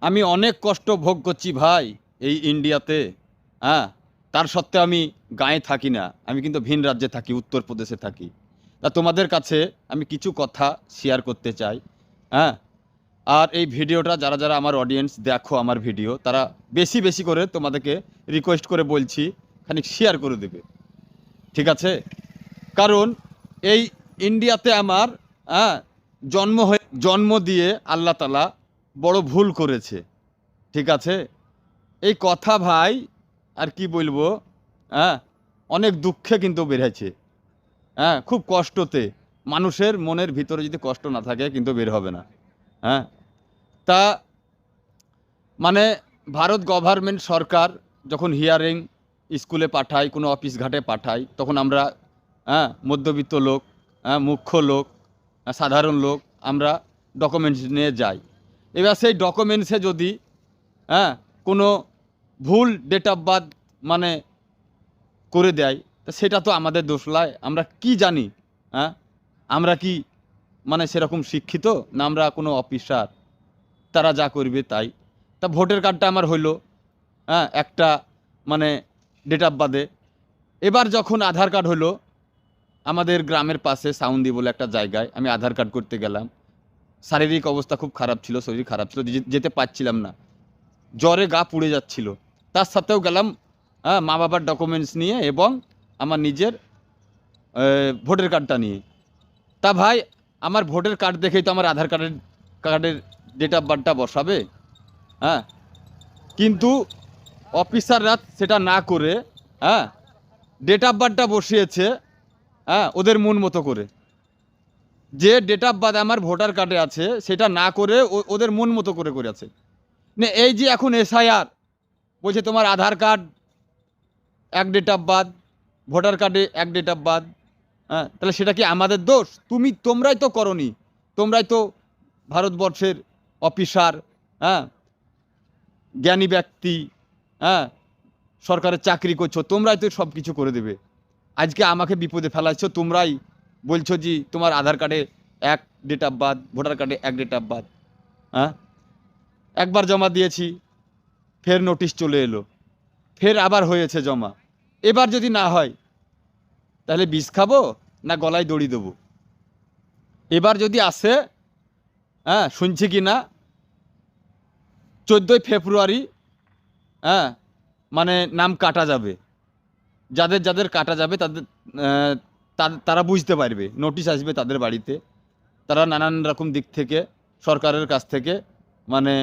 আমি অনেক কষ্ট ভোগ করছি ভাই এই ইন্ডিয়াতে। হ্যাঁ, তার সত্ত্বেও আমি গাঁয়ে থাকি না, আমি কিন্তু ভিন রাজ্যে থাকি, উত্তরপ্রদেশে থাকি। তা তোমাদের কাছে আমি কিছু কথা শেয়ার করতে চাই। হ্যাঁ, আর এই ভিডিওটা যারা যারা আমার অডিয়েন্স দেখো আমার ভিডিও, তারা বেশি বেশি করে তোমাদেরকে রিকোয়েস্ট করে বলছি খানিক শেয়ার করে দেবে, ঠিক আছে? কারণ এই ইন্ডিয়াতে আমার হ্যাঁ জন্ম দিয়ে আল্লাহ তালা বড় ভুল করেছে, ঠিক আছে? এই কথা ভাই আর কি বলবো। হ্যাঁ, অনেক দুঃখে কিন্তু বেরোচ্ছে। হ্যাঁ, খুব কষ্টতে। মানুষের মনের ভিতরে যদি কষ্ট না থাকে কিন্তু বের হবে না। হ্যাঁ, তা মানে ভারত গভর্নমেন্ট সরকার যখন হিয়ারিং স্কুলে পাঠায়, কোনো অফিস ঘাটে পাঠায়, তখন আমরা মধ্যবিত্ত লোক, মুখ্য লোক, সাধারণ লোক, আমরা ডকুমেন্টস নিয়ে যাই। এবার সেই ডকুমেন্টসে যদি কোনো ভুল ডেট অফ বার্থ মানে করে দেয়, তা সেটা তো আমাদের দোষ নয়। আমরা কি জানি? হ্যাঁ, আমরা কি মানে সেরকম শিক্ষিত না? আমরা কোনো অফিসার, তারা যা করবে তাই। তা ভোটার কার্ডটা আমার হইলো একটা মানে ডেট অফ বার্থে। এবার যখন আধার কার্ড হলো, আমাদের গ্রামের পাশে সাউন্দি বলে একটা জায়গায় আমি আধার কার্ড করতে গেলাম। শারীরিক অবস্থা খুব খারাপ ছিল, শরীর খারাপ ছিল, যেতে পারছিলাম না, জ্বরে গা পুড়ে যাচ্ছিল। তার সাথেও গেলাম মা বাবার ডকুমেন্টস নিয়ে এবং আমার নিজের ভোটার কার্ডটা নিয়ে। তা ভাই, আমার ভোটার কার্ড দেখেই তো আমার আধার কার্ডের ডেট অফ বার্থটা বসাবে। হ্যাঁ, কিন্তু অফিসাররা সেটা না করে ডেট অফ বার্থটা বসিয়েছে ওদের মন মতো করে। যে ডেট অফ বার্থ আমার ভোটার কার্ডে আছে সেটা না করে ওদের মন মতো করে করেছে। না, এই যে এখন এসআইআর বলছে তোমার আধার কার্ড এক ডেট অফ বার্থ, ভোটার কার্ডে এক ডেট অফ বার্থ। তাহলে সেটা কি আমাদের দোষ? তোমরাই তো করনি, তোমরাই তো ভারতবর্ষের অফিসার, জ্ঞানী ব্যক্তি, হ্যাঁ, সরকারের চাকরি করছো, তোমরাই তো সব কিছু করে দেবে। আজকে আমাকে বিপদে ফেলাচ্ছ, তোমরাই বলছো যে তোমার আধার কার্ডে এক ডেট অফ বার্থ, ভোটার কার্ডে এক ডেট অফ বার্থ। একবার জমা দিয়েছি, ফের নোটিশ চলে এলো, ফের আবার হয়েছে জমা। এবার যদি না হয় তাহলে বিষ খাবো না গলায় দড়ি দেবো? এবার যদি আসে, শুনছি কি না 14ই ফেব্রুয়ারি মানে নাম কাটা যাবে। যাদের যাদের কাটা যাবে তাদের তারা বুঝতে পারবে, নোটিশ আসবে তাদের বাড়িতে। তারা নানান রকম দিক থেকে সরকারের কাছ থেকে মানে